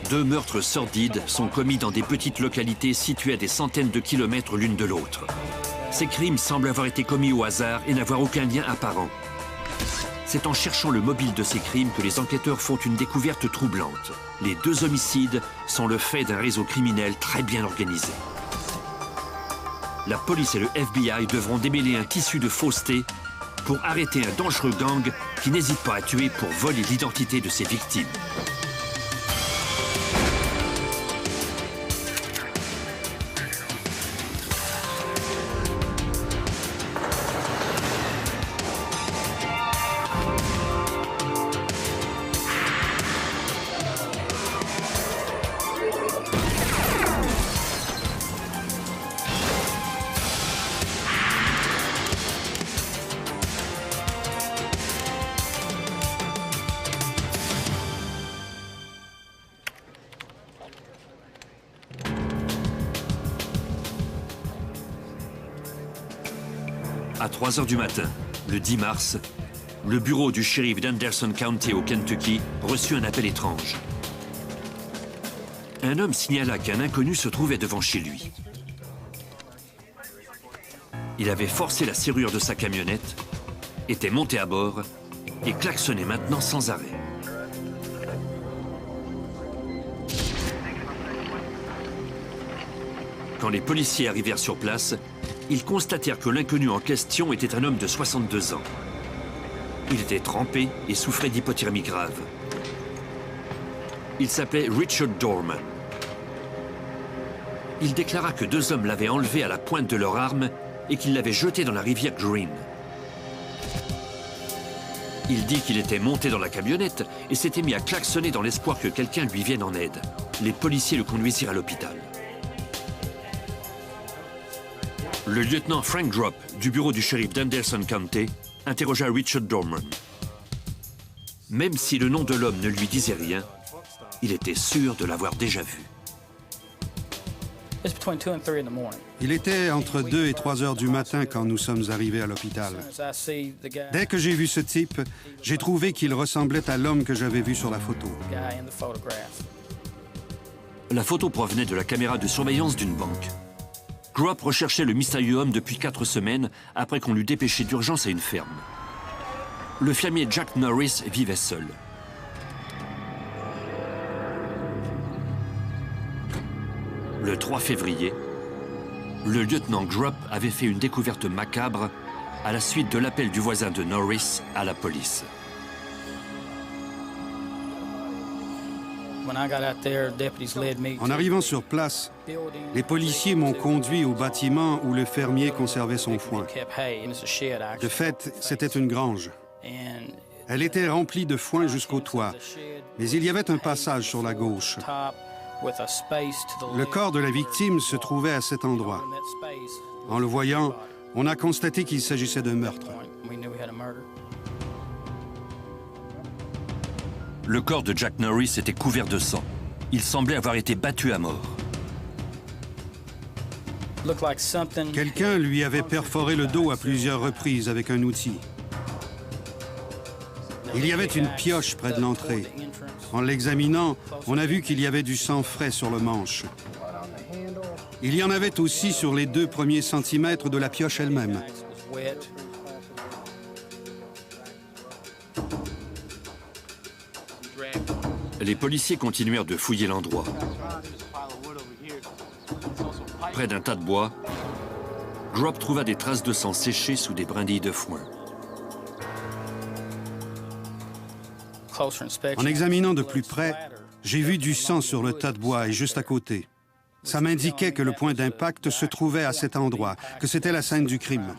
2 meurtres sordides sont commis dans des petites localités situées à des centaines de kilomètres l'une de l'autre. Ces crimes semblent avoir été commis au hasard et n'avoir aucun lien apparent. C'est en cherchant le mobile de ces crimes que les enquêteurs font une découverte troublante. Les 2 homicides sont le fait d'un réseau criminel très bien organisé. La police et le FBI devront démêler un tissu de fausseté pour arrêter un dangereux gang qui n'hésite pas à tuer pour voler l'identité de ses victimes. À 3 heures du matin, le 10 mars, le bureau du shérif d'Henderson County au Kentucky reçut un appel étrange. Un homme signala qu'un inconnu se trouvait devant chez lui. Il avait forcé la serrure de sa camionnette, était monté à bord et klaxonnait maintenant sans arrêt. Quand les policiers arrivèrent sur place, ils constatèrent que l'inconnu en question était un homme de 62 ans. Il était trempé et souffrait d'hypothermie grave. Il s'appelait Richard Dorman. Il déclara que 2 hommes l'avaient enlevé à la pointe de leur arme et qu'ils l'avaient jeté dans la rivière Green. Il dit qu'il était monté dans la camionnette et s'était mis à klaxonner dans l'espoir que quelqu'un lui vienne en aide. Les policiers le conduisirent à l'hôpital. Le lieutenant Frank Drop, du bureau du shérif d'Henderson County, interrogea Richard Dorman. Même si le nom de l'homme ne lui disait rien, il était sûr de l'avoir déjà vu. Il était entre 2 et 3 heures du matin quand nous sommes arrivés à l'hôpital. Dès que j'ai vu ce type, j'ai trouvé qu'il ressemblait à l'homme que j'avais vu sur la photo. La photo provenait de la caméra de surveillance d'une banque. Drop recherchait le mystérieux homme depuis 4 semaines après qu'on l'eût dépêché d'urgence à une ferme. Le fermier Jack Norris vivait seul. Le 3 février, le lieutenant Drop avait fait une découverte macabre à la suite de l'appel du voisin de Norris à la police. En arrivant sur place, les policiers m'ont conduit au bâtiment où le fermier conservait son foin. De fait, c'était une grange. Elle était remplie de foin jusqu'au toit, mais il y avait un passage sur la gauche. Le corps de la victime se trouvait à cet endroit. En le voyant, on a constaté qu'il s'agissait d'un meurtre. Le corps de Jack Norris était couvert de sang. Il semblait avoir été battu à mort. Quelqu'un lui avait perforé le dos à plusieurs reprises avec un outil. Il y avait une pioche près de l'entrée. En l'examinant, on a vu qu'il y avait du sang frais sur le manche. Il y en avait aussi sur les 2 premiers centimètres de la pioche elle-même. Les policiers continuèrent de fouiller l'endroit. Près d'un tas de bois, Drop trouva des traces de sang séchées sous des brindilles de foin. En examinant de plus près, j'ai vu du sang sur le tas de bois et juste à côté. Ça m'indiquait que le point d'impact se trouvait à cet endroit, que c'était la scène du crime.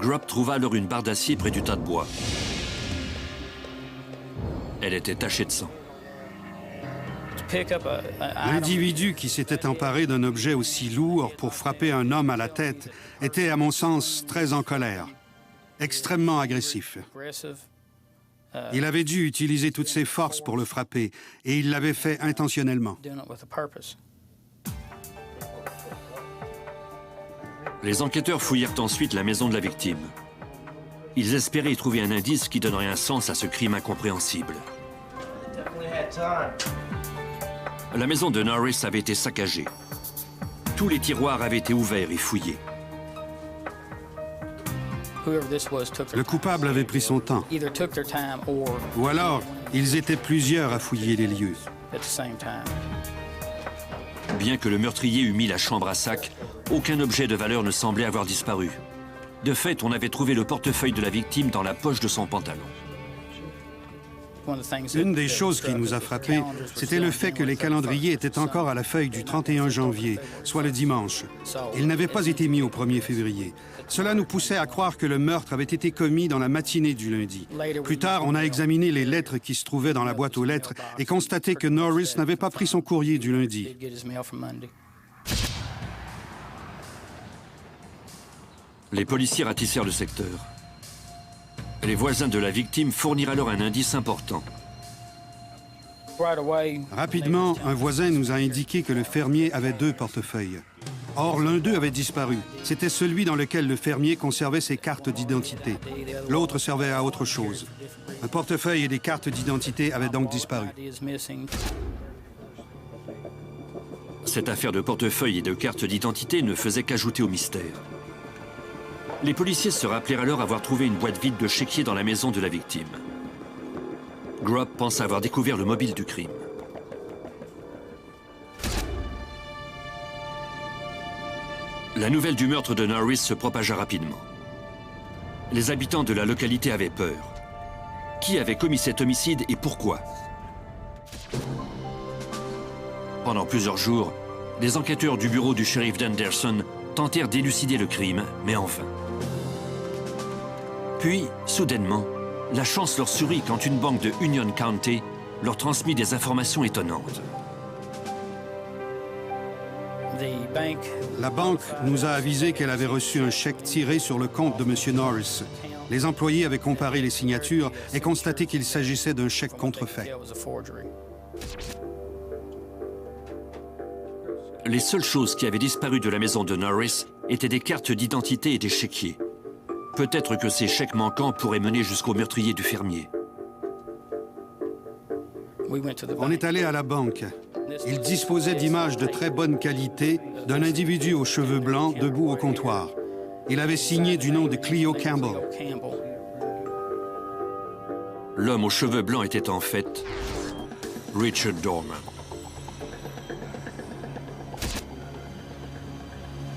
Drop trouva alors une barre d'acier près du tas de bois. Elle était tachée de sang. L'individu qui s'était emparé d'un objet aussi lourd pour frapper un homme à la tête était, à mon sens, très en colère, extrêmement agressif. Il avait dû utiliser toutes ses forces pour le frapper, et il l'avait fait intentionnellement. Les enquêteurs fouillèrent ensuite la maison de la victime. Ils espéraient y trouver un indice qui donnerait un sens à ce crime incompréhensible. La maison de Norris avait été saccagée. Tous les tiroirs avaient été ouverts et fouillés. Le coupable avait pris son temps. Ou alors, ils étaient plusieurs à fouiller les lieux. Bien que le meurtrier eût mis la chambre à sac, aucun objet de valeur ne semblait avoir disparu. De fait, on avait trouvé le portefeuille de la victime dans la poche de son pantalon. Une des choses qui nous a frappés, c'était le fait que les calendriers étaient encore à la feuille du 31 janvier, soit le dimanche. Ils n'avaient pas été mis au 1er février. Cela nous poussait à croire que le meurtre avait été commis dans la matinée du lundi. Plus tard, on a examiné les lettres qui se trouvaient dans la boîte aux lettres et constaté que Norris n'avait pas pris son courrier du lundi. Les policiers ratissèrent le secteur. Les voisins de la victime fournirent alors un indice important. Rapidement, un voisin nous a indiqué que le fermier avait 2 portefeuilles. Or, l'un d'eux avait disparu. C'était celui dans lequel le fermier conservait ses cartes d'identité. L'autre servait à autre chose. Un portefeuille et des cartes d'identité avaient donc disparu. Cette affaire de portefeuille et de cartes d'identité ne faisait qu'ajouter au mystère. Les policiers se rappelèrent alors avoir trouvé une boîte vide de chéquiers dans la maison de la victime. Grubb pense avoir découvert le mobile du crime. La nouvelle du meurtre de Norris se propagea rapidement. Les habitants de la localité avaient peur. Qui avait commis cet homicide et pourquoi? Pendant plusieurs jours, des enquêteurs du bureau du shérif d'Henderson tentèrent d'élucider le crime, mais en vain. Puis, soudainement, la chance leur sourit quand une banque de Union County leur transmit des informations étonnantes. La banque nous a avisé qu'elle avait reçu un chèque tiré sur le compte de M. Norris. Les employés avaient comparé les signatures et constaté qu'il s'agissait d'un chèque contrefait. Les seules choses qui avaient disparu de la maison de Norris étaient des cartes d'identité et des chéquiers. Peut-être que ces chèques manquants pourraient mener jusqu'au meurtrier du fermier. On est allé à la banque. Il disposait d'images de très bonne qualité d'un individu aux cheveux blancs debout au comptoir. Il avait signé du nom de Cleo Campbell. L'homme aux cheveux blancs était en fait Richard Dorman.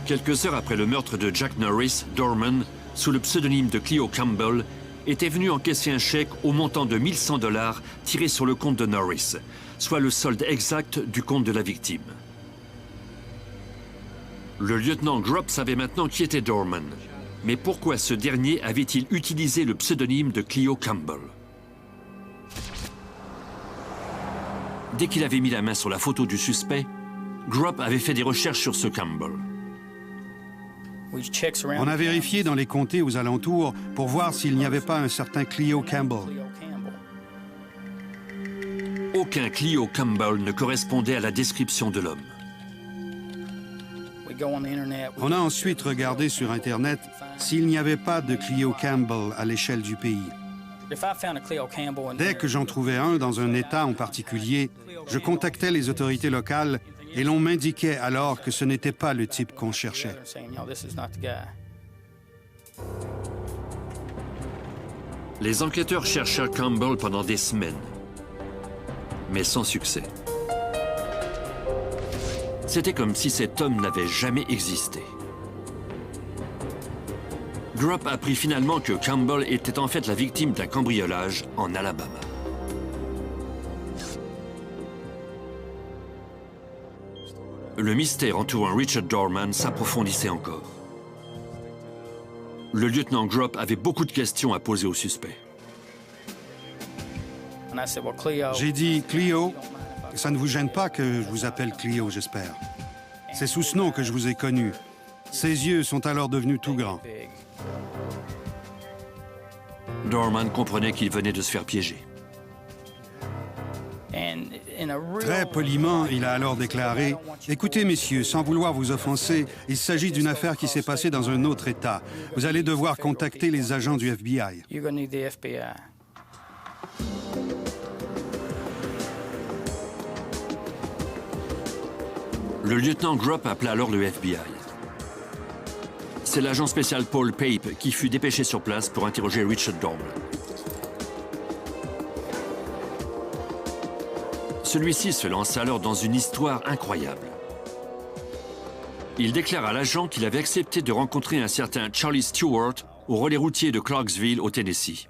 Quelques heures après le meurtre de Jack Norris, Dorman, sous le pseudonyme de Cleo Campbell, était venu encaisser un chèque au montant de 1100 $ tiré sur le compte de Norris, soit le solde exact du compte de la victime. Le lieutenant Grubb savait maintenant qui était Dorman. Mais pourquoi ce dernier avait-il utilisé le pseudonyme de Cleo Campbell? Dès qu'il avait mis la main sur la photo du suspect, Grubb avait fait des recherches sur ce Campbell. On a vérifié dans les comtés aux alentours pour voir s'il n'y avait pas un certain Cleo Campbell. Aucun Cleo Campbell ne correspondait à la description de l'homme. On a ensuite regardé sur Internet s'il n'y avait pas de Cleo Campbell à l'échelle du pays. Dès que j'en trouvais un dans un État en particulier, je contactais les autorités locales et l'on m'indiquait alors que ce n'était pas le type qu'on cherchait. Les enquêteurs cherchèrent Campbell pendant des semaines, mais sans succès. C'était comme si cet homme n'avait jamais existé. Grubb apprit finalement que Campbell était en fait la victime d'un cambriolage en Alabama. Le mystère entourant Richard Dorman s'approfondissait encore. Le lieutenant Grubb avait beaucoup de questions à poser au suspect. J'ai dit, Cleo, ça ne vous gêne pas que je vous appelle Cleo, j'espère. C'est sous ce nom que je vous ai connu. Ses yeux sont alors devenus tout grands. Dorman comprenait qu'il venait de se faire piéger. Très poliment, il a alors déclaré « Écoutez, messieurs, sans vouloir vous offenser, il s'agit d'une affaire qui s'est passée dans un autre État. Vous allez devoir contacter les agents du FBI. » Le lieutenant Grupp appela alors le FBI. C'est l'agent spécial Paul Pape qui fut dépêché sur place pour interroger Richard Dorman. Celui-ci se lança alors dans une histoire incroyable. Il déclare à l'agent qu'il avait accepté de rencontrer un certain Charlie Stewart au relais routier de Clarksville, au Tennessee.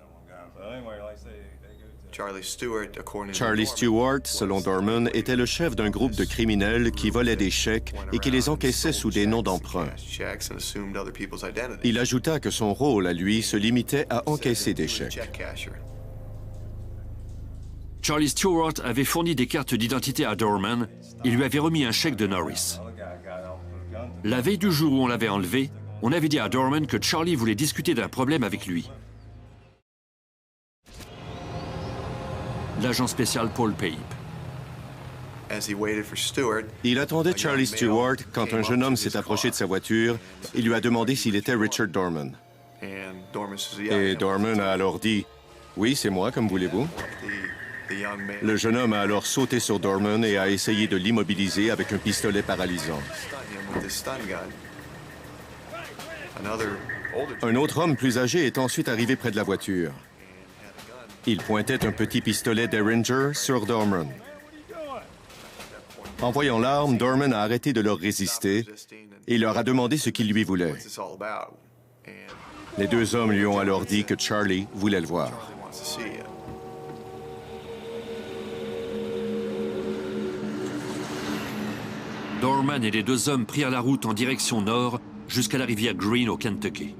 Charlie Stewart, selon Dorman, était le chef d'un groupe de criminels qui volaient des chèques et qui les encaissaient sous des noms d'emprunt. Il ajouta que son rôle, à lui, se limitait à encaisser des chèques. Charlie Stewart avait fourni des cartes d'identité à Dorman et lui avait remis un chèque de Norris. La veille du jour où on l'avait enlevé, on avait dit à Dorman que Charlie voulait discuter d'un problème avec lui. L'agent spécial Paul Pape. Il attendait Charlie Stewart quand un jeune homme s'est approché de sa voiture et lui a demandé s'il était Richard Dorman. Et Dorman a alors dit « Oui, c'est moi, comme voulez-vous ». Le jeune homme a alors sauté sur Dorman et a essayé de l'immobiliser avec un pistolet paralysant. Un autre homme plus âgé est ensuite arrivé près de la voiture. Il pointait un petit pistolet Derringer sur Dorman. En voyant l'arme, Dorman a arrêté de leur résister et leur a demandé ce qu'il lui voulait. Les deux hommes lui ont alors dit que Charlie voulait le voir. Dorman et les deux hommes prirent la route en direction nord jusqu'à la rivière Green au Kentucky.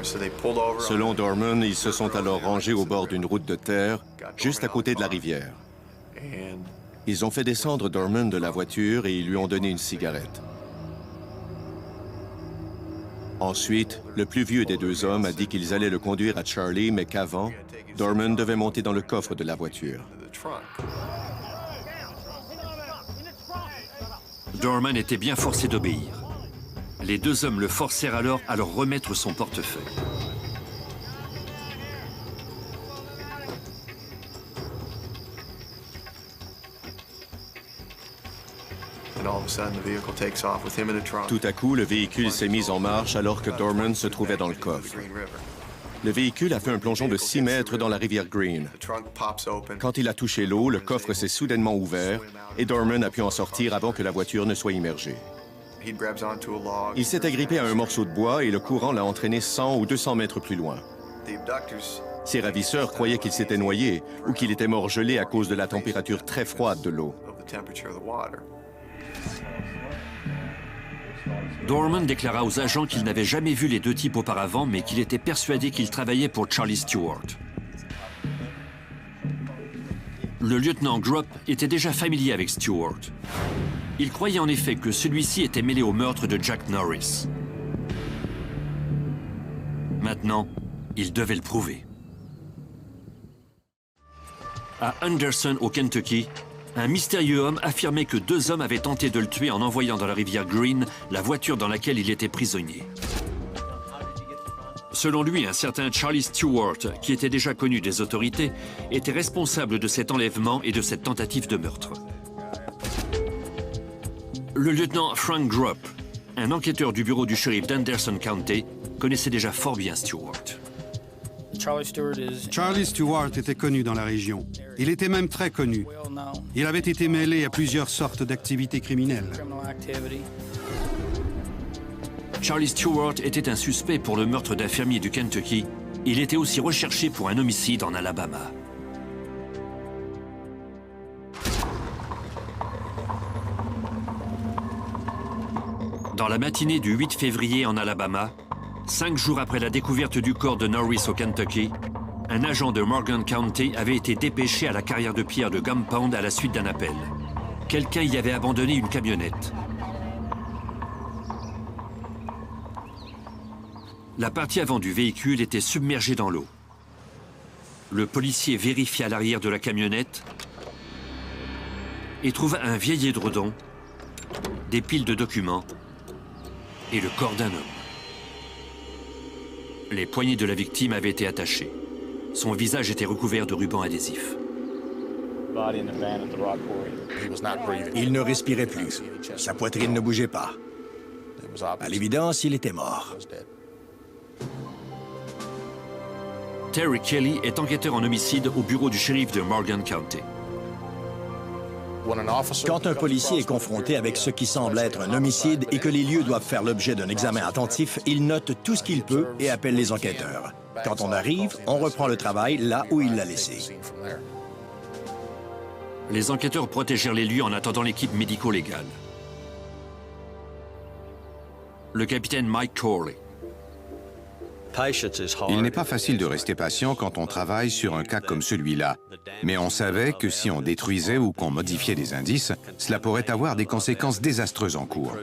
Selon Dorman, ils se sont alors rangés au bord d'une route de terre, juste à côté de la rivière. Ils ont fait descendre Dorman de la voiture et ils lui ont donné une cigarette. Ensuite, le plus vieux des deux hommes a dit qu'ils allaient le conduire à Charlie, mais qu'avant, Dorman devait monter dans le coffre de la voiture. Dorman était bien forcé d'obéir. Les deux hommes le forcèrent alors à leur remettre son portefeuille. Tout à coup, le véhicule s'est mis en marche alors que Dorman se trouvait dans le coffre. Le véhicule a fait un plongeon de 6 mètres dans la rivière Green. Quand il a touché l'eau, le coffre s'est soudainement ouvert et Dorman a pu en sortir avant que la voiture ne soit immergée. Il s'est agrippé à un morceau de bois et le courant l'a entraîné 100 ou 200 mètres plus loin. Ses ravisseurs croyaient qu'il s'était noyé ou qu'il était mort gelé à cause de la température très froide de l'eau. Dorman déclara aux agents qu'il n'avait jamais vu les deux types auparavant, mais qu'il était persuadé qu'ils travaillaient pour Charlie Stewart. Le lieutenant Grupp était déjà familier avec Stewart. Il croyait en effet que celui-ci était mêlé au meurtre de Jack Norris. Maintenant, il devait le prouver. À Anderson, au Kentucky, un mystérieux homme affirmait que deux hommes avaient tenté de le tuer en envoyant dans la rivière Green la voiture dans laquelle il était prisonnier. Selon lui, un certain Charlie Stewart, qui était déjà connu des autorités, était responsable de cet enlèvement et de cette tentative de meurtre. Le lieutenant Frank Grupp, un enquêteur du bureau du shérif d'Anderson County, connaissait déjà fort bien Stewart. Charlie Stewart était connu dans la région. Il était même très connu. Il avait été mêlé à plusieurs sortes d'activités criminelles. Charlie Stewart était un suspect pour le meurtre d'un fermier du Kentucky. Il était aussi recherché pour un homicide en Alabama. Dans la matinée du 8 février en Alabama, 5 jours après la découverte du corps de Norris au Kentucky, un agent de Morgan County avait été dépêché à la carrière de pierre de Gum Pond à la suite d'un appel. Quelqu'un y avait abandonné une camionnette. La partie avant du véhicule était submergée dans l'eau. Le policier vérifia l'arrière de la camionnette et trouva un vieil édredon, des piles de documents et le corps d'un homme. Les poignets de la victime avaient été attachés. Son visage était recouvert de rubans adhésifs. Il ne respirait plus. Sa poitrine ne bougeait pas. À l'évidence, il était mort. Terry Kelly est enquêteur en homicide au bureau du shérif de Morgan County. Quand un policier est confronté avec ce qui semble être un homicide et que les lieux doivent faire l'objet d'un examen attentif, il note tout ce qu'il peut et appelle les enquêteurs. Quand on arrive, on reprend le travail là où il l'a laissé. Les enquêteurs protégèrent les lieux en attendant l'équipe médico-légale. Le capitaine Mike Corley. Il n'est pas facile de rester patient quand on travaille sur un cas comme celui-là, mais on savait que si on détruisait ou qu'on modifiait des indices, cela pourrait avoir des conséquences désastreuses en cours.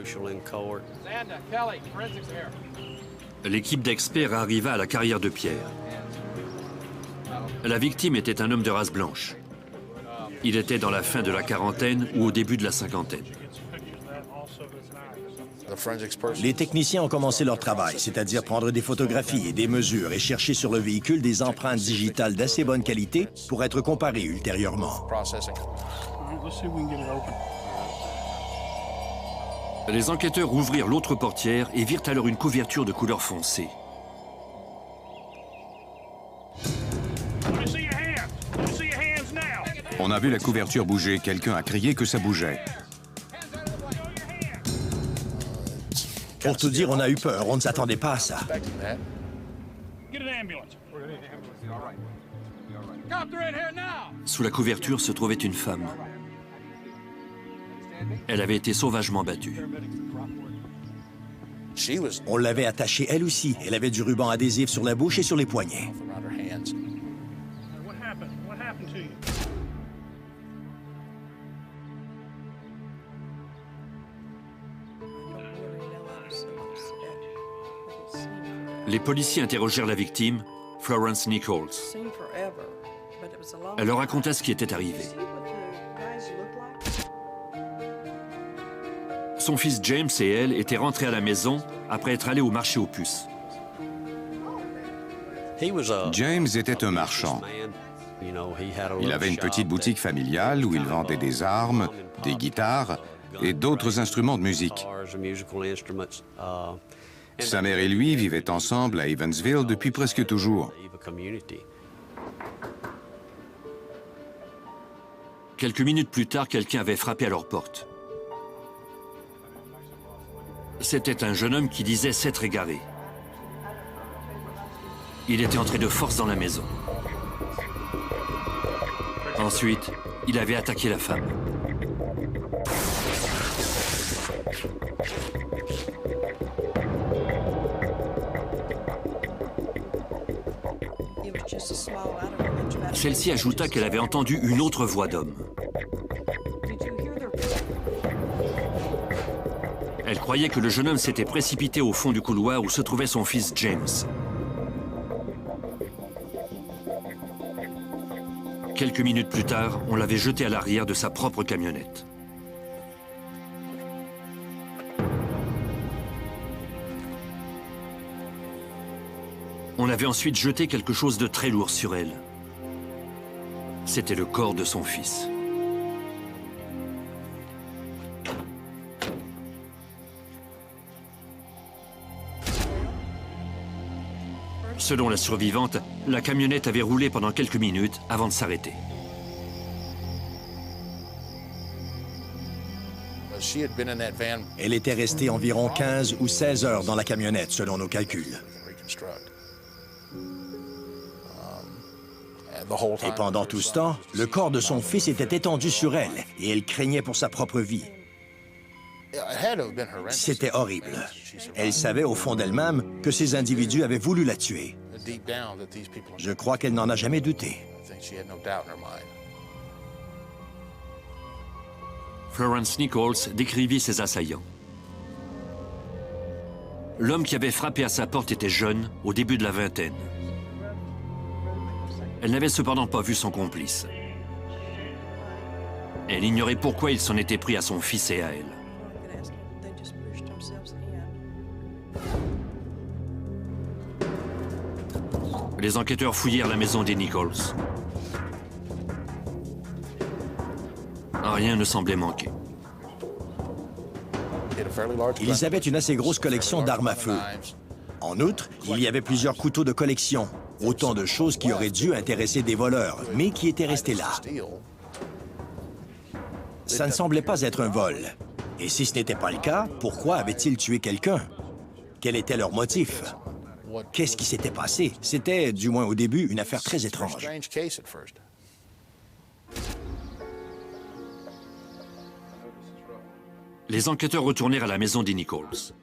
L'équipe d'experts arriva à la carrière de pierre. La victime était un homme de race blanche. Il était dans la fin de la quarantaine ou au début de la cinquantaine. Les techniciens ont commencé leur travail, c'est-à-dire prendre des photographies et des mesures et chercher sur le véhicule des empreintes digitales d'assez bonne qualité pour être comparées ultérieurement. Les enquêteurs ouvrirent l'autre portière et virent alors une couverture de couleur foncée. On a vu la couverture bouger. Quelqu'un a crié que ça bougeait. Pour tout dire, on a eu peur. On ne s'attendait pas à ça. Sous la couverture se trouvait une femme. Elle avait été sauvagement battue. On l'avait attachée elle aussi. Elle avait du ruban adhésif sur la bouche et sur les poignets. Les policiers interrogèrent la victime, Florence Nichols. Elle leur raconta ce qui était arrivé. Son fils James et elle étaient rentrés à la maison après être allés au marché aux puces. James était un marchand. Il avait une petite boutique familiale où il vendait des armes, des guitares et d'autres instruments de musique. Sa mère et lui vivaient ensemble à Evansville depuis presque toujours. Quelques minutes plus tard, quelqu'un avait frappé à leur porte. C'était un jeune homme qui disait s'être égaré. Il était entré de force dans la maison. Ensuite, il avait attaqué la femme. Celle-ci ajouta qu'elle avait entendu une autre voix d'homme. Elle croyait que le jeune homme s'était précipité au fond du couloir où se trouvait son fils James. Quelques minutes plus tard, on l'avait jeté à l'arrière de sa propre camionnette. On avait ensuite jeté quelque chose de très lourd sur elle. C'était le corps de son fils. Selon la survivante, la camionnette avait roulé pendant quelques minutes avant de s'arrêter. Elle était restée environ 15 ou 16 heures dans la camionnette, selon nos calculs. Et pendant tout ce temps, le corps de son fils était étendu sur elle et elle craignait pour sa propre vie. C'était horrible. Elle savait au fond d'elle-même que ces individus avaient voulu la tuer. Je crois qu'elle n'en a jamais douté. Florence Nichols décrivit ses assaillants. L'homme qui avait frappé à sa porte était jeune, au début de la vingtaine. Elle n'avait cependant pas vu son complice. Elle ignorait pourquoi il s'en était pris à son fils et à elle. Les enquêteurs fouillèrent la maison des Nichols. Rien ne semblait manquer. Ils avaient une assez grosse collection d'armes à feu. En outre, il y avait plusieurs couteaux de collection, autant de choses qui auraient dû intéresser des voleurs, mais qui étaient restés là. Ça ne semblait pas être un vol. Et si ce n'était pas le cas, pourquoi avaient-ils tué quelqu'un? Quel était leur motif? Qu'est-ce qui s'était passé? C'était, du moins au début, une affaire très étrange. Les enquêteurs retournèrent à la maison des Nichols.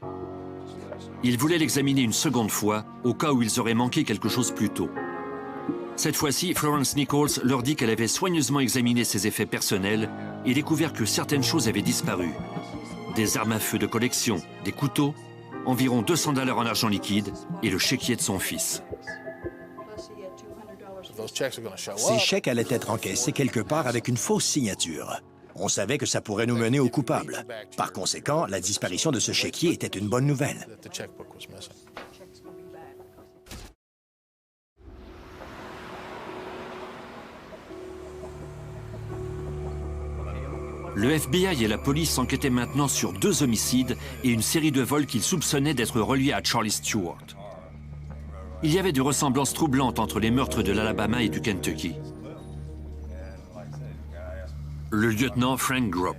Ils voulaient l'examiner une seconde fois, au cas où ils auraient manqué quelque chose plus tôt. Cette fois-ci, Florence Nichols leur dit qu'elle avait soigneusement examiné ses effets personnels et découvert que certaines choses avaient disparu. Des armes à feu de collection, des couteaux, environ 200 $ en argent liquide et le chéquier de son fils. Ces chèques allaient être encaissés quelque part avec une fausse signature. On savait que ça pourrait nous mener au coupable. Par conséquent, la disparition de ce chéquier était une bonne nouvelle. Le FBI et la police enquêtaient maintenant sur 2 homicides et une série de vols qu'ils soupçonnaient d'être reliés à Charlie Stewart. Il y avait des ressemblances troublantes entre les meurtres de l'Alabama et du Kentucky. Le lieutenant Frank Gropp.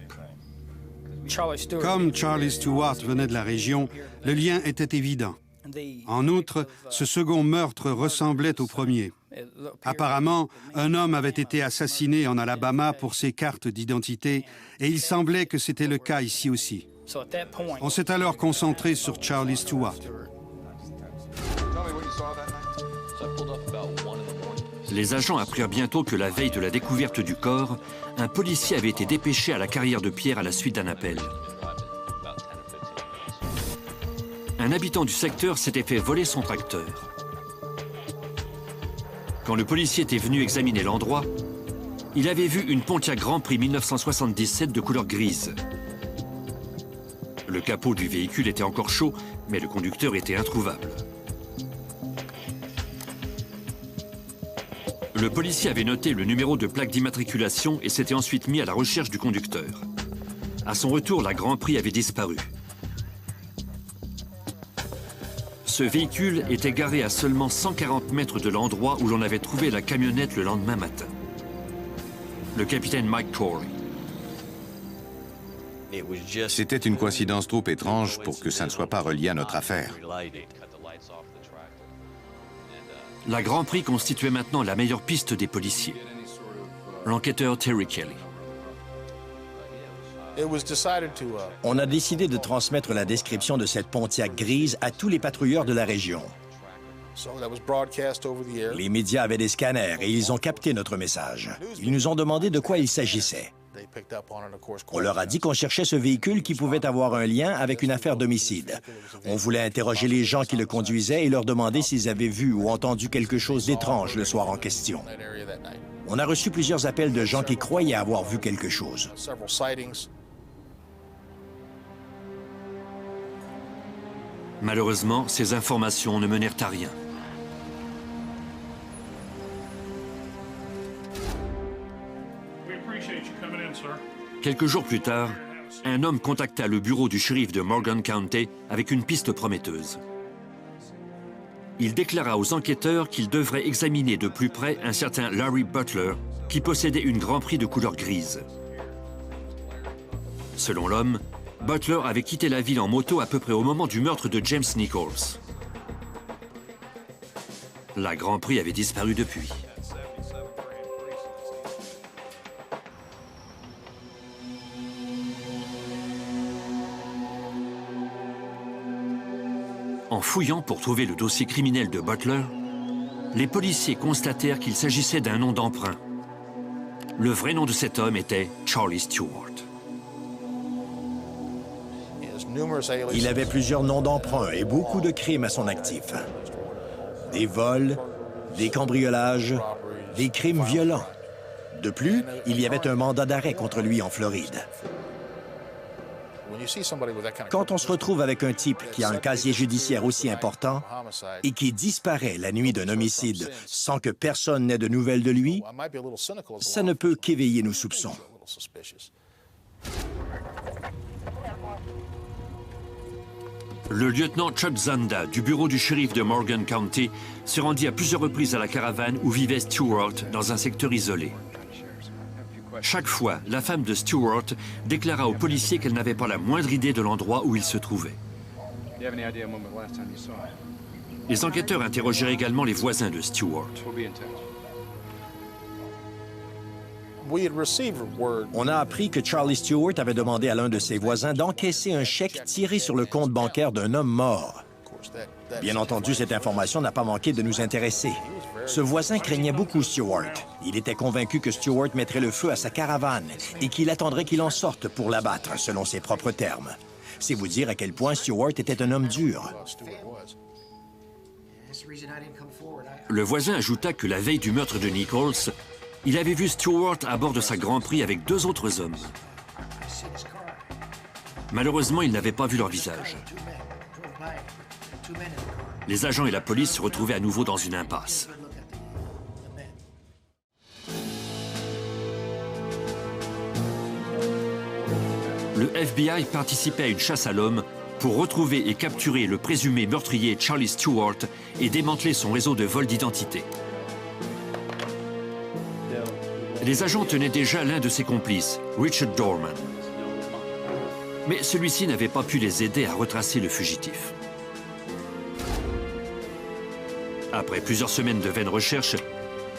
Comme Charlie Stewart venait de la région, le lien était évident. En outre, ce second meurtre ressemblait au premier. Apparemment, un homme avait été assassiné en Alabama pour ses cartes d'identité et il semblait que c'était le cas ici aussi. On s'est alors concentré sur Charlie Stewart. Les agents apprirent bientôt que la veille de la découverte du corps, un policier avait été dépêché à la carrière de Pierre à la suite d'un appel. Un habitant du secteur s'était fait voler son tracteur. Quand le policier était venu examiner l'endroit, il avait vu une Pontiac Grand Prix 1977 de couleur grise. Le capot du véhicule était encore chaud, mais le conducteur était introuvable. Le policier avait noté le numéro de plaque d'immatriculation et s'était ensuite mis à la recherche du conducteur. À son retour, la Grand Prix avait disparu. Ce véhicule était garé à seulement 140 mètres de l'endroit où l'on avait trouvé la camionnette le lendemain matin. Le capitaine Mike Corey. C'était une coïncidence trop étrange pour que ça ne soit pas relié à notre affaire. La Grand Prix constituait maintenant la meilleure piste des policiers. L'enquêteur Terry Kelly. On a décidé de transmettre la description de cette Pontiac grise à tous les patrouilleurs de la région. Les médias avaient des scanners et ils ont capté notre message. Ils nous ont demandé de quoi il s'agissait. On leur a dit qu'on cherchait ce véhicule qui pouvait avoir un lien avec une affaire d'homicide. On voulait interroger les gens qui le conduisaient et leur demander s'ils avaient vu ou entendu quelque chose d'étrange le soir en question. On a reçu plusieurs appels de gens qui croyaient avoir vu quelque chose. Malheureusement, ces informations ne menèrent à rien. Quelques jours plus tard, un homme contacta le bureau du shérif de Morgan County avec une piste prometteuse. Il déclara aux enquêteurs qu'ils devraient examiner de plus près un certain Larry Butler, qui possédait une Grand Prix de couleur grise. Selon l'homme, Butler avait quitté la ville en moto à peu près au moment du meurtre de James Nichols. La Grand Prix avait disparu depuis. En fouillant pour trouver le dossier criminel de Butler, les policiers constatèrent qu'il s'agissait d'un nom d'emprunt. Le vrai nom de cet homme était Charlie Stewart. Il avait plusieurs noms d'emprunt et beaucoup de crimes à son actif. Des vols, des cambriolages, des crimes violents. De plus, il y avait un mandat d'arrêt contre lui en Floride. Quand on se retrouve avec un type qui a un casier judiciaire aussi important et qui disparaît la nuit d'un homicide sans que personne n'ait de nouvelles de lui, ça ne peut qu'éveiller nos soupçons. Le lieutenant Chuck Zanda, du bureau du shérif de Morgan County, se rendit à plusieurs reprises à la caravane où vivait Stewart, dans un secteur isolé. Chaque fois, la femme de Stewart déclara aux policiers qu'elle n'avait pas la moindre idée de l'endroit où il se trouvait. Les enquêteurs interrogèrent également les voisins de Stewart. On a appris que Charlie Stewart avait demandé à l'un de ses voisins d'encaisser un chèque tiré sur le compte bancaire d'un homme mort. Bien entendu, cette information n'a pas manqué de nous intéresser. Ce voisin craignait beaucoup Stewart. Il était convaincu que Stewart mettrait le feu à sa caravane et qu'il attendrait qu'il en sorte pour l'abattre, selon ses propres termes. C'est vous dire à quel point Stewart était un homme dur. Le voisin ajouta que la veille du meurtre de Nichols, il avait vu Stewart à bord de sa Grand Prix avec 2 autres hommes. Malheureusement, il n'avait pas vu leur visage. Les agents et la police se retrouvaient à nouveau dans une impasse. Le FBI participait à une chasse à l'homme pour retrouver et capturer le présumé meurtrier Charlie Stewart et démanteler son réseau de vol d'identité. Les agents tenaient déjà l'un de ses complices, Richard Dorman. Mais celui-ci n'avait pas pu les aider à retracer le fugitif. Après plusieurs semaines de vaines recherches,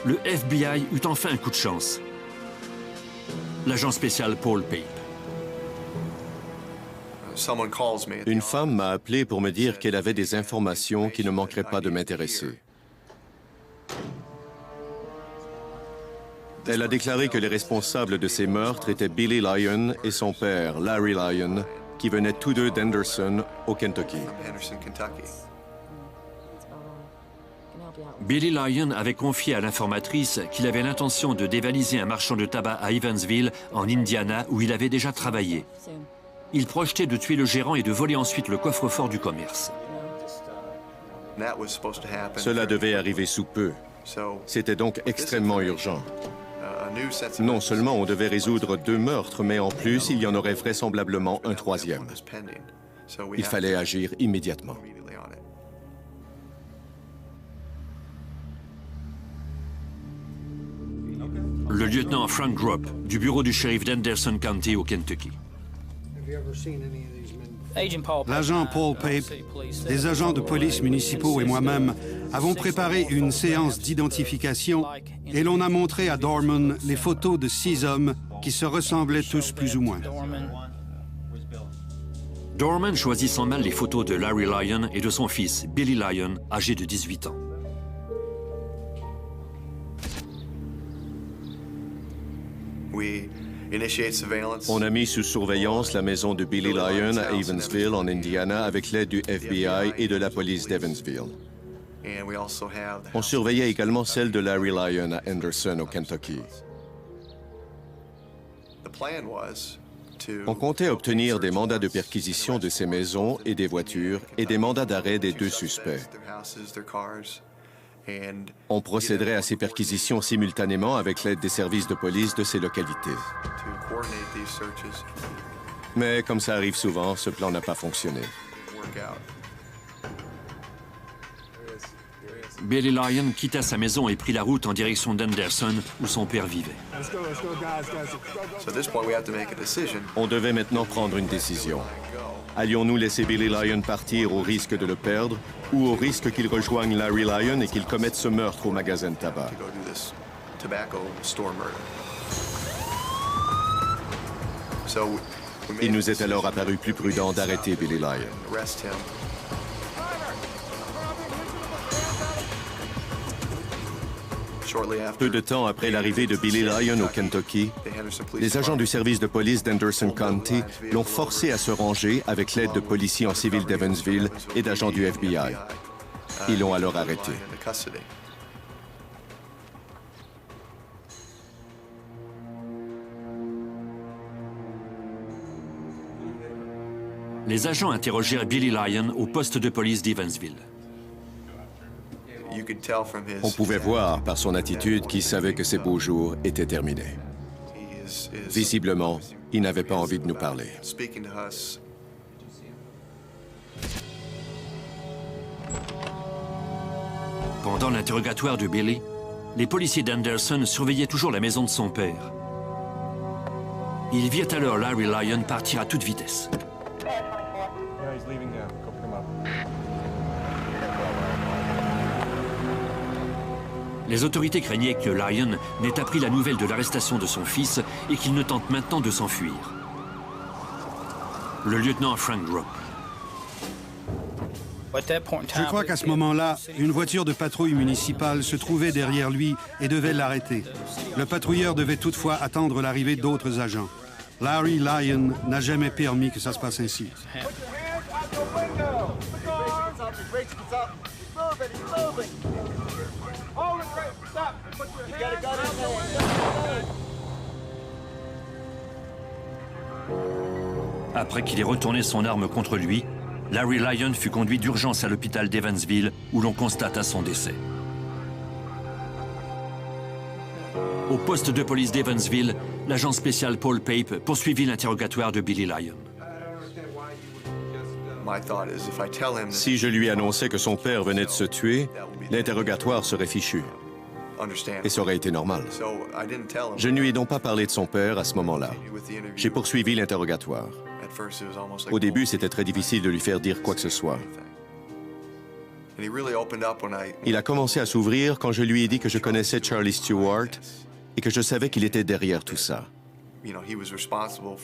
le FBI eut enfin un coup de chance. L'agent spécial Paul Pape. Une femme m'a appelé pour me dire qu'elle avait des informations qui ne manqueraient pas de m'intéresser. Elle a déclaré que les responsables de ces meurtres étaient Billy Lyon et son père, Larry Lyon, qui venaient tous deux d'Henderson, au Kentucky. Billy Lyon avait confié à l'informatrice qu'il avait l'intention de dévaliser un marchand de tabac à Evansville, en Indiana, où il avait déjà travaillé. Il projetait de tuer le gérant et de voler ensuite le coffre-fort du commerce. Cela devait arriver sous peu. C'était donc extrêmement urgent. Non seulement on devait résoudre 2 meurtres, mais en plus, il y en aurait vraisemblablement un 3e. Il fallait agir immédiatement. Le lieutenant Frank Grubb, du bureau du shérif d'Henderson County au Kentucky. L'agent Paul Pape, des agents de police municipaux et moi-même avons préparé une séance d'identification et l'on a montré à Dorman les photos de 6 hommes qui se ressemblaient tous plus ou moins. Dorman choisit sans mal les photos de Larry Lyon et de son fils, Billy Lyon, âgé de 18 ans. On a mis sous surveillance la maison de Billy Lyon à Evansville, en Indiana, avec l'aide du FBI et de la police d'Evansville. On surveillait également celle de Larry Lyon à Henderson, au Kentucky. On comptait obtenir des mandats de perquisition de ces maisons et des voitures et des mandats d'arrêt des 2 suspects. On procéderait à ces perquisitions simultanément avec l'aide des services de police de ces localités. Mais comme ça arrive souvent, ce plan n'a pas fonctionné. Billy Lyon quitta sa maison et prit la route en direction d'Henderson, où son père vivait. On devait maintenant prendre une décision. Allions-nous laisser Billy Lyon partir au risque de le perdre ou au risque qu'il rejoigne Larry Lyon et qu'il commette ce meurtre au magasin de tabac? Il nous est alors apparu plus prudent d'arrêter Billy Lyon. Peu de temps après l'arrivée de Billy Lyon au Kentucky, les agents du service de police d'Henderson County l'ont forcé à se ranger avec l'aide de policiers en civil d'Evansville et d'agents du FBI. Ils l'ont alors arrêté. Les agents interrogèrent Billy Lyon au poste de police d'Evansville. On pouvait voir par son attitude qu'il savait que ses beaux jours étaient terminés. Visiblement, il n'avait pas envie de nous parler. Pendant l'interrogatoire de Billy, les policiers d'Anderson surveillaient toujours la maison de son père. Ils virent alors Larry Lyon partir à toute vitesse. Les autorités craignaient que Lyon n'ait appris la nouvelle de l'arrestation de son fils et qu'il ne tente maintenant de s'enfuir. Le lieutenant Frank Gropp. Je crois qu'à ce moment-là, une voiture de patrouille municipale se trouvait derrière lui et devait l'arrêter. Le patrouilleur devait toutefois attendre l'arrivée d'autres agents. Larry Lyon n'a jamais permis que ça se passe ainsi. Après qu'il ait retourné son arme contre lui, Larry Lyon fut conduit d'urgence à l'hôpital d'Evansville où l'on constata son décès. Au poste de police d'Evansville, l'agent spécial Paul Pape poursuivit l'interrogatoire de Billy Lyon. Si je lui annonçais que son père venait de se tuer, l'interrogatoire serait fichu. Et ça aurait été normal. Je ne lui ai donc pas parlé de son père à ce moment-là. J'ai poursuivi l'interrogatoire. Au début, c'était très difficile de lui faire dire quoi que ce soit. Il a commencé à s'ouvrir quand je lui ai dit que je connaissais Charlie Stewart et que je savais qu'il était derrière tout ça.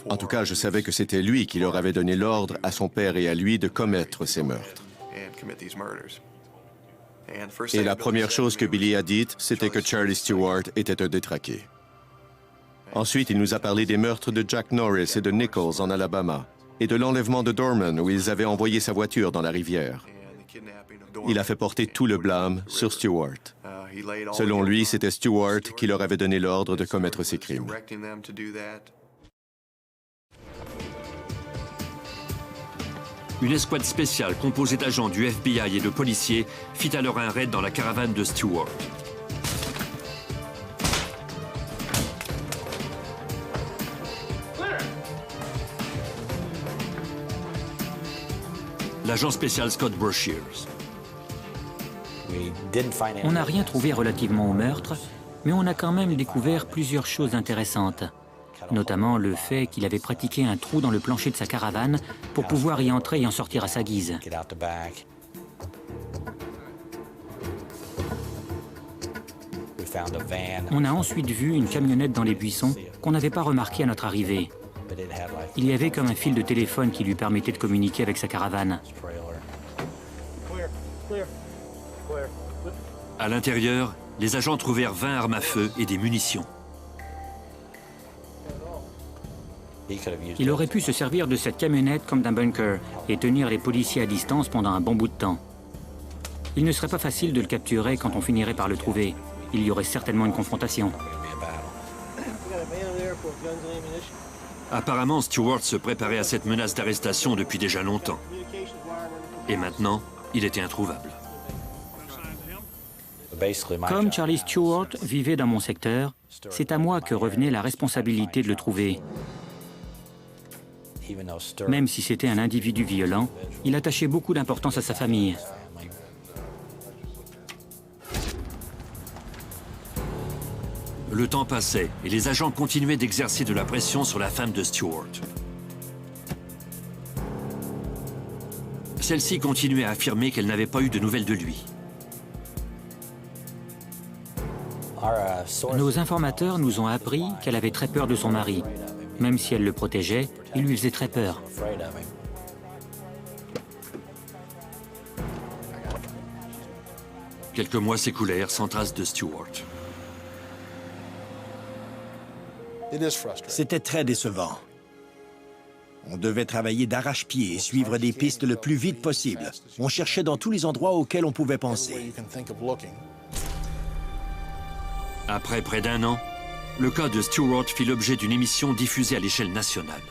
En tout cas, je savais que c'était lui qui leur avait donné l'ordre à son père et à lui de commettre ces meurtres. Et la première chose que Billy a dite, c'était que Charlie Stewart était un détraqué. Ensuite, il nous a parlé des meurtres de Jack Norris et de Nichols en Alabama, et de l'enlèvement de Dorman où ils avaient envoyé sa voiture dans la rivière. Il a fait porter tout le blâme sur Stewart. Selon lui, c'était Stewart qui leur avait donné l'ordre de commettre ces crimes. Une escouade spéciale composée d'agents du FBI et de policiers fit alors un raid dans la caravane de Stewart. L'agent spécial Scott Brashears. On n'a rien trouvé relativement au meurtre, mais on a quand même découvert plusieurs choses intéressantes. Notamment le fait qu'il avait pratiqué un trou dans le plancher de sa caravane pour pouvoir y entrer et en sortir à sa guise. On a ensuite vu une camionnette dans les buissons qu'on n'avait pas remarqué à notre arrivée. Il y avait comme un fil de téléphone qui lui permettait de communiquer avec sa caravane. À l'intérieur, les agents trouvèrent 20 armes à feu et des munitions. Il aurait pu se servir de cette camionnette comme d'un bunker et tenir les policiers à distance pendant un bon bout de temps. Il ne serait pas facile de le capturer quand on finirait par le trouver. Il y aurait certainement une confrontation. Apparemment, Stewart se préparait à cette menace d'arrestation depuis déjà longtemps. Et maintenant, il était introuvable. Comme Charlie Stewart vivait dans mon secteur, c'est à moi que revenait la responsabilité de le trouver. Même si c'était un individu violent, il attachait beaucoup d'importance à sa famille. Le temps passait et les agents continuaient d'exercer de la pression sur la femme de Stewart. Celle-ci continuait à affirmer qu'elle n'avait pas eu de nouvelles de lui. Nos informateurs nous ont appris qu'elle avait très peur de son mari. Même si elle le protégeait, il lui faisait très peur. Quelques mois s'écoulèrent sans trace de Stewart. C'était très décevant. On devait travailler d'arrache-pied et suivre des pistes le plus vite possible. On cherchait dans tous les endroits auxquels on pouvait penser. Après près d'un an, le cas de Stewart fit l'objet d'une émission diffusée à l'échelle nationale.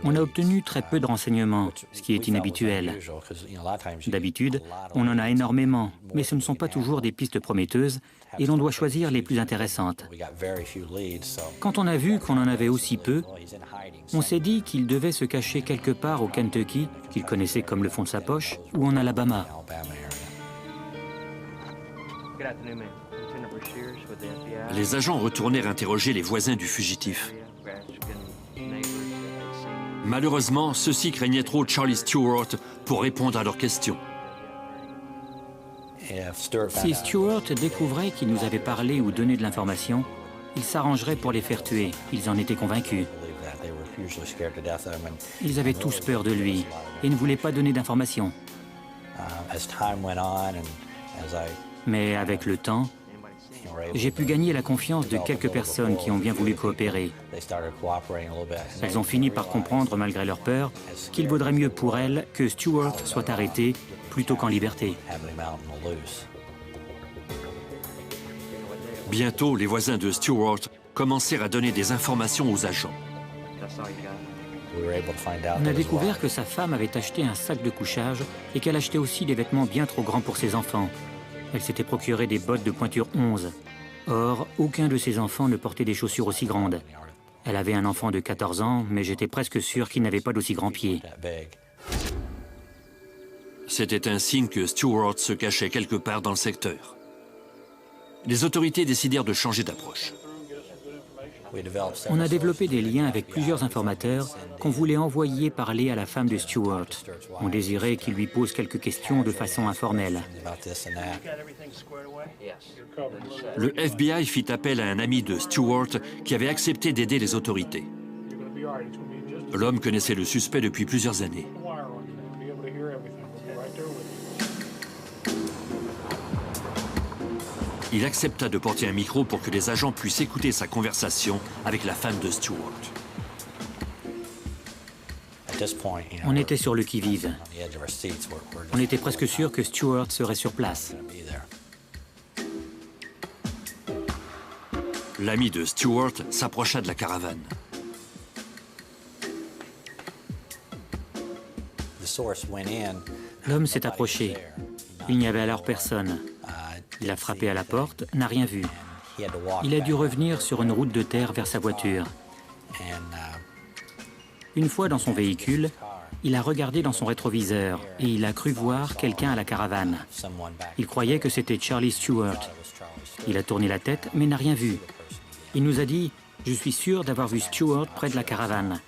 On a obtenu très peu de renseignements, ce qui est inhabituel. D'habitude, on en a énormément, mais ce ne sont pas toujours des pistes prometteuses et l'on doit choisir les plus intéressantes. Quand on a vu qu'on en avait aussi peu, on s'est dit qu'il devait se cacher quelque part au Kentucky, qu'il connaissait comme le fond de sa poche, ou en Alabama. Les agents retournèrent interroger les voisins du fugitif. Malheureusement, ceux-ci craignaient trop Charlie Stewart pour répondre à leurs questions. Si Stewart découvrait qu'il nous avait parlé ou donné de l'information, il s'arrangerait pour les faire tuer. Ils en étaient convaincus. Ils avaient tous peur de lui et ne voulaient pas donner d'informations. Mais avec le temps, j'ai pu gagner la confiance de quelques personnes qui ont bien voulu coopérer. Elles ont fini par comprendre, malgré leur peur, qu'il vaudrait mieux pour elles que Stewart soit arrêté plutôt qu'en liberté. Bientôt, les voisins de Stewart commencèrent à donner des informations aux agents. On a découvert que sa femme avait acheté un sac de couchage et qu'elle achetait aussi des vêtements bien trop grands pour ses enfants. Elle s'était procuré des bottes de pointure 11. Or, aucun de ses enfants ne portait des chaussures aussi grandes. Elle avait un enfant de 14 ans, mais j'étais presque sûr qu'il n'avait pas d'aussi grands pieds. C'était un signe que Stewart se cachait quelque part dans le secteur. Les autorités décidèrent de changer d'approche. On a développé des liens avec plusieurs informateurs qu'on voulait envoyer parler à la femme de Stewart. On désirait qu'il lui pose quelques questions de façon informelle. Le FBI fit appel à un ami de Stewart qui avait accepté d'aider les autorités. L'homme connaissait le suspect depuis plusieurs années. Il accepta de porter un micro pour que les agents puissent écouter sa conversation avec la femme de Stewart. On était sur le qui-vive. On était presque sûr que Stewart serait sur place. L'ami de Stewart s'approcha de la caravane. L'homme s'est approché. Il n'y avait alors personne. Il a frappé à la porte, n'a rien vu. Il a dû revenir sur une route de terre vers sa voiture. Une fois dans son véhicule, il a regardé dans son rétroviseur et il a cru voir quelqu'un à la caravane. Il croyait que c'était Charlie Stewart. Il a tourné la tête mais n'a rien vu. Il nous a dit « Je suis sûr d'avoir vu Stewart près de la caravane.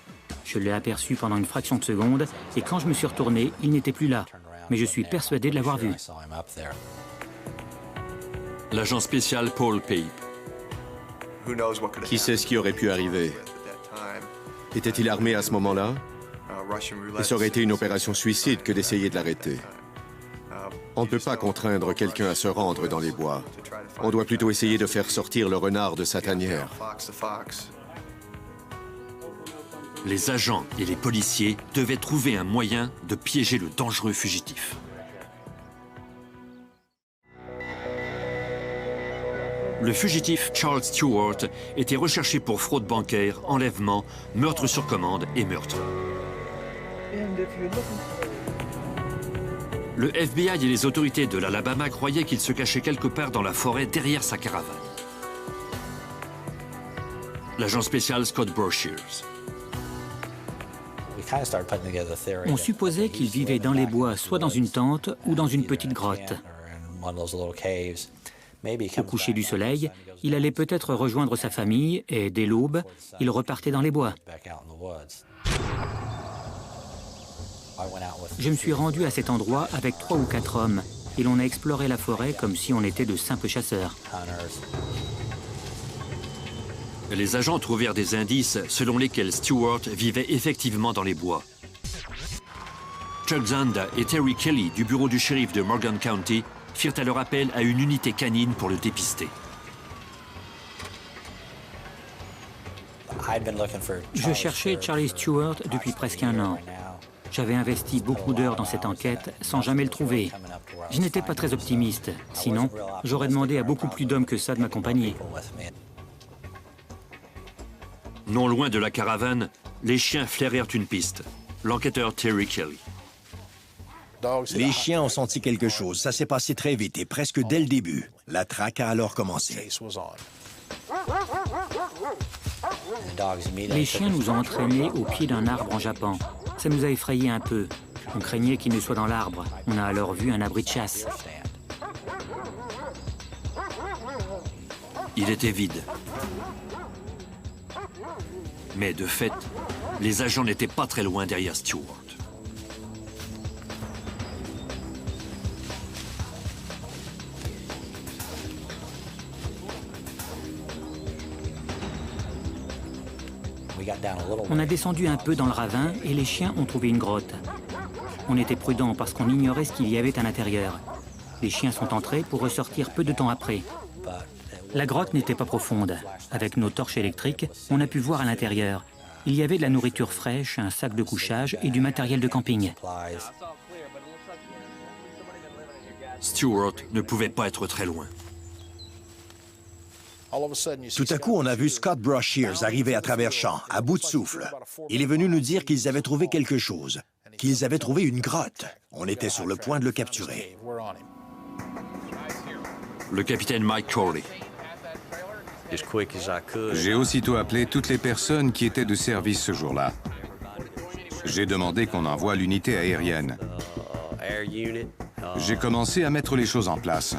Je l'ai aperçu pendant une fraction de seconde et quand je me suis retourné, il n'était plus là. Mais je suis persuadé de l'avoir vu. » L'agent spécial Paul Pape. Qui sait ce qui aurait pu arriver? Était-il armé à ce moment-là? Et ça aurait été une opération suicide que d'essayer de l'arrêter. On ne peut pas contraindre quelqu'un à se rendre dans les bois. On doit plutôt essayer de faire sortir le renard de sa tanière. Les agents et les policiers devaient trouver un moyen de piéger le dangereux fugitif. Le fugitif Charles Stewart était recherché pour fraude bancaire, enlèvement, meurtre sur commande et meurtre. Le FBI et les autorités de l'Alabama croyaient qu'il se cachait quelque part dans la forêt derrière sa caravane. L'agent spécial Scott Broshears. On supposait qu'il vivait dans les bois, soit dans une tente ou dans une petite grotte. Au coucher du soleil, il allait peut-être rejoindre sa famille et, dès l'aube, il repartait dans les bois. Je me suis rendu à cet endroit avec 3 ou 4 hommes et l'on a exploré la forêt comme si on était de simples chasseurs. Les agents trouvèrent des indices selon lesquels Stewart vivait effectivement dans les bois. Chuck Zanda et Terry Kelly du bureau du shérif de Morgan County firent alors appel à une unité canine pour le dépister. Je cherchais Charlie Stewart depuis presque 1 an. J'avais investi beaucoup d'heures dans cette enquête sans jamais le trouver. Je n'étais pas très optimiste. Sinon, j'aurais demandé à beaucoup plus d'hommes que ça de m'accompagner. Non loin de la caravane, Les chiens flairèrent une piste. L'enquêteur Terry Kelly. Les chiens ont senti quelque chose. Ça s'est passé très vite et presque dès le début. La traque a alors commencé. Les chiens nous ont entraînés au pied d'un arbre en jappant. Ça nous a effrayés un peu. On craignait qu'ils ne soient dans l'arbre. On a alors vu un abri de chasse. Il était vide. Mais de fait, les agents n'étaient pas très loin derrière Stewart. On a descendu un peu dans le ravin et les chiens ont trouvé une grotte. On était prudents parce qu'on ignorait ce qu'il y avait à l'intérieur. Les chiens sont entrés pour ressortir peu de temps après. La grotte n'était pas profonde. Avec nos torches électriques, on a pu voir à l'intérieur. Il y avait de la nourriture fraîche, un sac de couchage et du matériel de camping. Stewart ne pouvait pas être très loin. Tout à coup, on a vu Scott Brashears arriver à travers champs, à bout de souffle. Il est venu nous dire qu'ils avaient trouvé quelque chose, qu'ils avaient trouvé une grotte. On était sur le point de le capturer. Le capitaine Mike Corley. J'ai aussitôt appelé toutes les personnes qui étaient de service ce jour-là. J'ai demandé qu'on envoie l'unité aérienne. J'ai commencé à mettre les choses en place.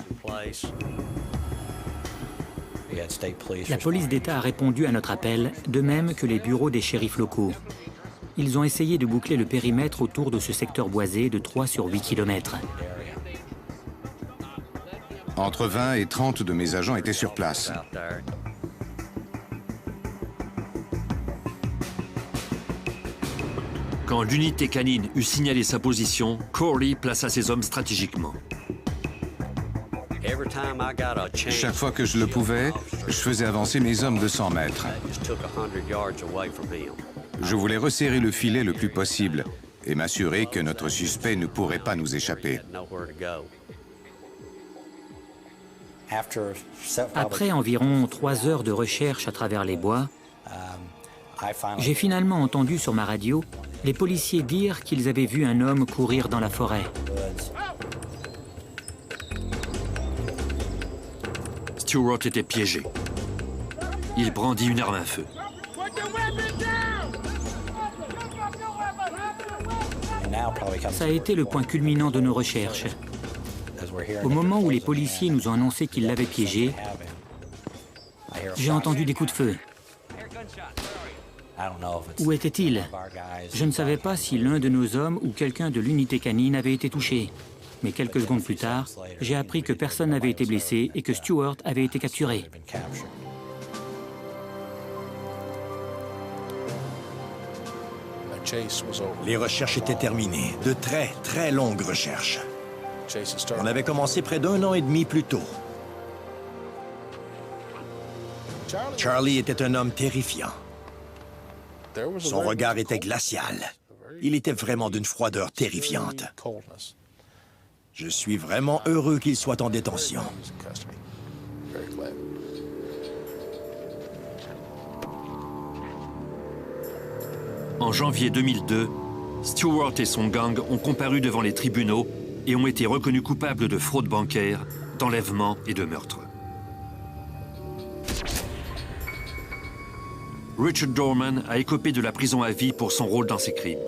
La police d'État a répondu à notre appel, de même que les bureaux des shérifs locaux. Ils ont essayé de boucler le périmètre autour de ce secteur boisé de 3 sur 8 kilomètres. Entre 20 et 30 de mes agents étaient sur place. Quand l'unité canine eut signalé sa position, Corley plaça ses hommes stratégiquement. Chaque fois que je le pouvais, je faisais avancer mes hommes de 100 mètres. Je voulais resserrer le filet le plus possible et m'assurer que notre suspect ne pourrait pas nous échapper. Après environ 3 heures de recherche à travers les bois, j'ai finalement entendu sur ma radio les policiers dire qu'ils avaient vu un homme courir dans la forêt. Stewart était piégé. Il brandit une arme à feu. Ça a été le point culminant de nos recherches. Au moment où les policiers nous ont annoncé qu'ils l'avaient piégé, j'ai entendu des coups de feu. Où était-il? Je ne savais pas si l'un de nos hommes ou quelqu'un de l'unité canine avait été touché. Mais quelques secondes plus tard, j'ai appris que personne n'avait été blessé et que Stewart avait été capturé. Les recherches étaient terminées. De très, très longues recherches. On avait commencé près d'1 an et demi plus tôt. Charlie était un homme terrifiant. Son regard était glacial. Il était vraiment d'une froideur terrifiante. Je suis vraiment heureux qu'il soit en détention. En janvier 2002, Stewart et son gang ont comparu devant les tribunaux et ont été reconnus coupables de fraude bancaire, d'enlèvement et de meurtre. Richard Dorman a écopé de la prison à vie pour son rôle dans ces crimes.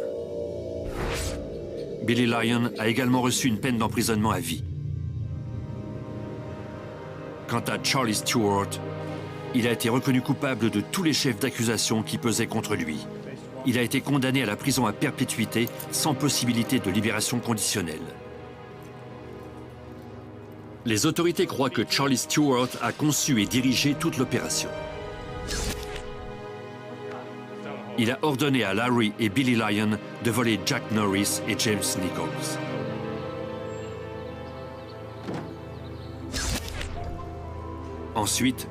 Billy Lyon a également reçu une peine d'emprisonnement à vie. Quant à Charlie Stewart, il a été reconnu coupable de tous les chefs d'accusation qui pesaient contre lui. Il a été condamné à la prison à perpétuité sans possibilité de libération conditionnelle. Les autorités croient que Charlie Stewart a conçu et dirigé toute l'opération. Il a ordonné à Larry et Billy Lyon de voler Jack Norris et James Nichols. Ensuite,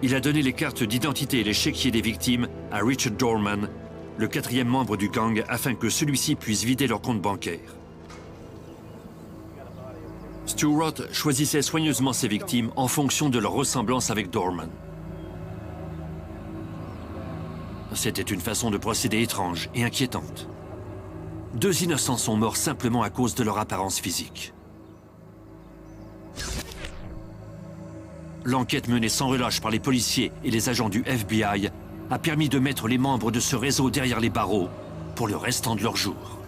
il a donné les cartes d'identité et les chéquiers des victimes à Richard Dorman, le 4e membre du gang, afin que celui-ci puisse vider leur compte bancaire. Stewart choisissait soigneusement ses victimes en fonction de leur ressemblance avec Dorman. C'était une façon de procéder étrange et inquiétante. 2 innocents sont morts simplement à cause de leur apparence physique. L'enquête menée sans relâche par les policiers et les agents du FBI a permis de mettre les membres de ce réseau derrière les barreaux pour le restant de leur jour.